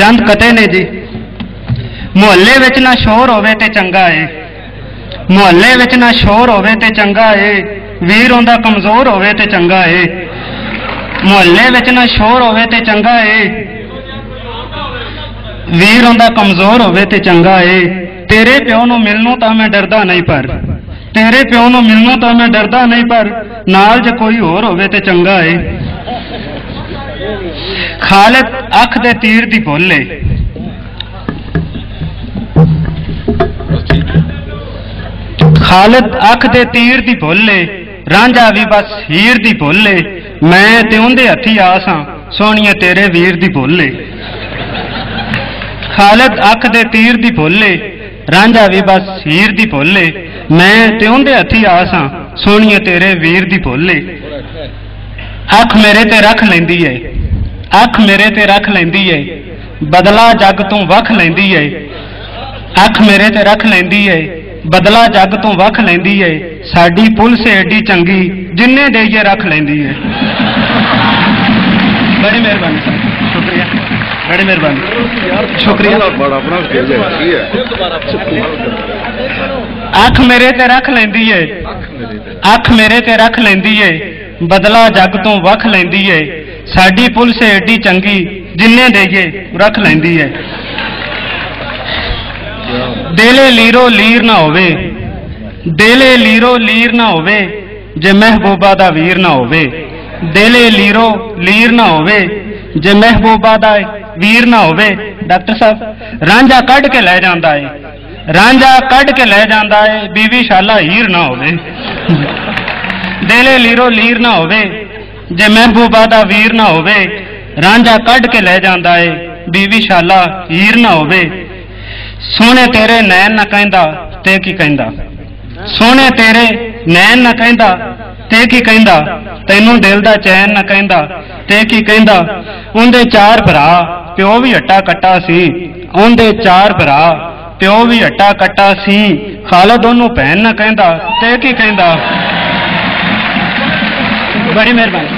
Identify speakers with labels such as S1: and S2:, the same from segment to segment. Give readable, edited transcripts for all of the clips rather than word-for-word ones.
S1: चंद कते ने जी। मुहल्ले विच ना शोर होवे ते चंगा है, मुहल्ले विच ना शोर होवे ते चंगा है, वीर उंदा कमजोर होवे ते चंगा है। मुहल्ले विच ना शोर होवे ते चंगा है, वीर उंदा कमजोर होवे ते चंगा है। तेरे प्यो नूं मिलनों तां मैं डरदा नहीं, पर तेरे प्यो नूं मिलनों तां मैं डरदा नहीं, पर नाल जे कोई होर होवे ते चंगा है। खालिद अख दे तीर दी भुल है, खालिद अख दे तीर दी भुल है, रांझा भी बस हीर दी भुल है। मैं ते उंदे हथी आसां सोहणिए तेरे वीर दी भुल है। खालिद अख दे तीर दी भुल है, रांझा भी बस हीर दी भुल है। मैं ते उंदे हथी आसां सोहणिए तेरे वीर दी भुल है। अख मेरे ते रख लैंदी है, अख मेरे ते रख लैंदी है, बदला जग तों वख लैंदी है। अख मेरे ते रख लैंदी है, बदला जग तों वख लैंदी है। साडी पुलिस एडी चंगी जिन्ने देइए रख लैंदी है। बड़ी मेहरबानी सर, शुक्रिया, बड़ी मेहरबानी, शुक्रिया। अख मेरे ते रख लैंदी है, अख मेरे ते रख लैंदी है, बदला जग तों वख लैंदी है। साडी पुलिस एडी चंगी जिन्ने देइए रख लैंदी है। दिले लीरो लीर ना होवे, दिले लीरो लीर ना होवे, जे महबूबा दा वीर ना होवे। दिले लीरो लीर ना होवे, जे महबूबा दा वीर ना होवे। डॉक्टर साहब रांझा कढ़ के लै जांदा है, रांझा कढ़ के लै जांदा है, बीवी शाला हीर ना होवे। दिले लीरो लीर ना होवे, जे महबूबा दा वीर ना होवे। रांझा कढ़ के लै जांदा है, बीवी शाला हीर ना होवे। सोने तेरे नैन न कहंदा ते की कहंदा, सोने तेरे नैन न कहंदा ते की कहंदा, तैनू दिल दा चैन न कहंदा ते की कहंदा। उंदे चार भरा प्यो भी हट्टा कट्टा सी, उंदे चार भरा प्यो भी हट्टा कट्टा सी। खालिद ओनू भैन न कहंदा ते की कहंदा। बड़ी मेहरबानी।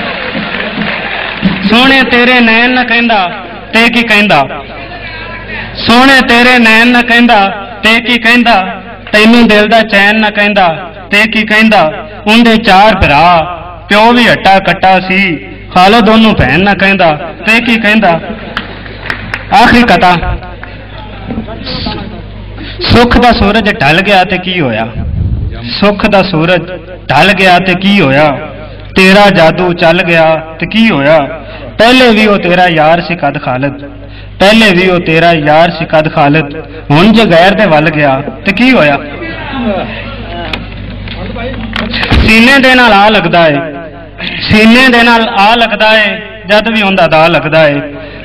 S1: सोने तेरे नैन न कहंदा ते की कहंदा, सोने तेरे नैन न कहंदा ते की कहंदा, तैनू दिल दा चैन न कहंदा ते की कहंदा। उंदे चार भरा प्यो भी हट्टा कट्टा सी, खालिद ओनू भैन न कहंदा ते की कहंदा। आखिरी कथा। सुख दा सूरज ढल गया ते की होया, सुख दा सूरज ढल गया ते की होया। तेरा जादू चल गया ते की होया। पहले भी वो तेरा यार सी कद खालिद, पहले भी वो तेरा यार सी कद खालिद, हुण जे गैर दे वल गया ते की होया। सीने दे नाल आ लगदा है, सीने दे नाल आ लगदा है, जद भी उंदा दा लगदा है।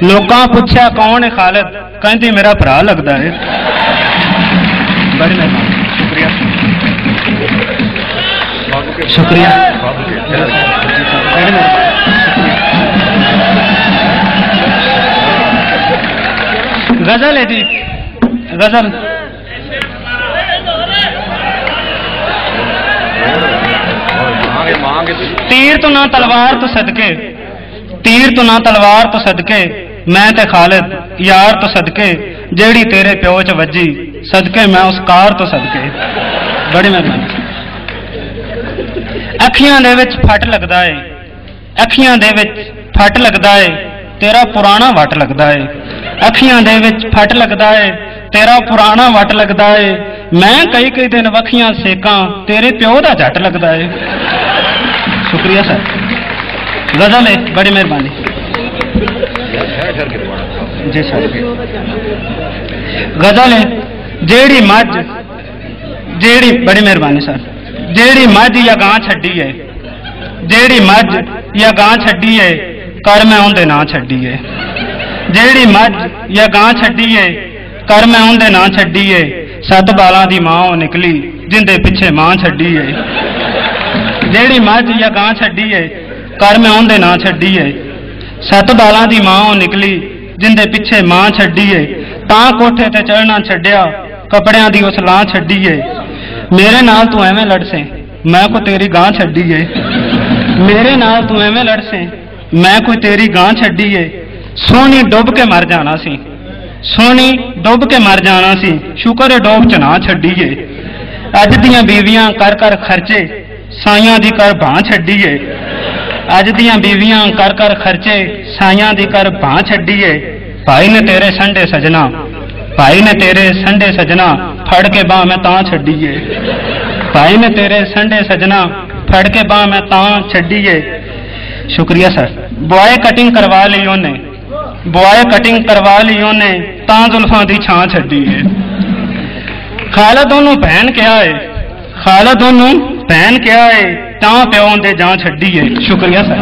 S1: लोकां पुछया कौन है खालिद, कहंदी मेरा भरा लगदा है। बड़ी मेहरबानी, शुक्रिया, शुक्रिया। गजल है जी, गजल। तीर तो ना तलवार तो सदके, तीर तो ना तलवार तो सदके, मैं ते खालिद यार तो सदके, जेड़ी तेरे प्यो च वजी सदके मैं उस कार तो सदके। बड़ी मेहरबानी। अखियां दे विच फट लगदा है, अखियां दे विच फट लगदा है, तेरा पुराना वट लगदा है। अखियां दे विच फट लगदा है, तेरा पुराना वट लगदा है। मैं कई कई दिन वखियां सेकां, तेरे प्यो दा झट लगदा है। शुक्रिया सर, गजल है। बड़ी मेहरबानी जी सर। गजल है। जेड़ी मझ, जेड़ी, बड़ी मेहरबानी सर। जेड़ी मझ या गां छड्डी है, जेड़ी मझ या गां छड्डी है, कर मैं उंदे ना छड्डी है। जेड़ी मझ या गां छड्डी है, कर मैं उंदे ना छड्डी है। सत बालां दी मां ओ निकली, जिंदे पिछे मां छड्डी है। जेड़ी मझ या गां छड्डी है, कर मैं उंदे ना छड्डी है। सत बालां दी मां ओ निकली, जिंदे पिछे मां छड्डी है। तां कोठे ते चढ़ना छड्डिया, कपड़ियां दी उस लां छड्डी है। मेरे नाल तू एवें लड़से, मैं को तेरी गां छड्डी है। मेरे नाल तू एवें लड़से, मैं कोई तेरी गां छड्डी है। सोहनी डुब के मर जाना सी, सोनी डुब के मर जाना सी, शुक्र है डोब च ना छड्डीए। अज दियां बीवियां कर कर खर्चे, साइयां दी कर बांह छड्डीए। अज दियां बीवियां कर कर खर्चे, साइयां दी कर बांह छड्डीए। भाई ने तेरे संडे सजना, भाई ने तेरे संडे सजना, फड़ के बांह मैं तां छड्डीए। भाई ने तेरे संडे सजना, फड़ के बांह मैं तां छड्डीए। शुक्रिया सर। बॉय कटिंग करवा ली ओने, बॉय कटिंग करवा ली ओने, तां जुल्फां दी छां छड्डीए। खालद ओनू भैन क्या है, खालद ओनू भैन क्या है, तां प्यो दे जां छड्डीए। शुक्रिया सर।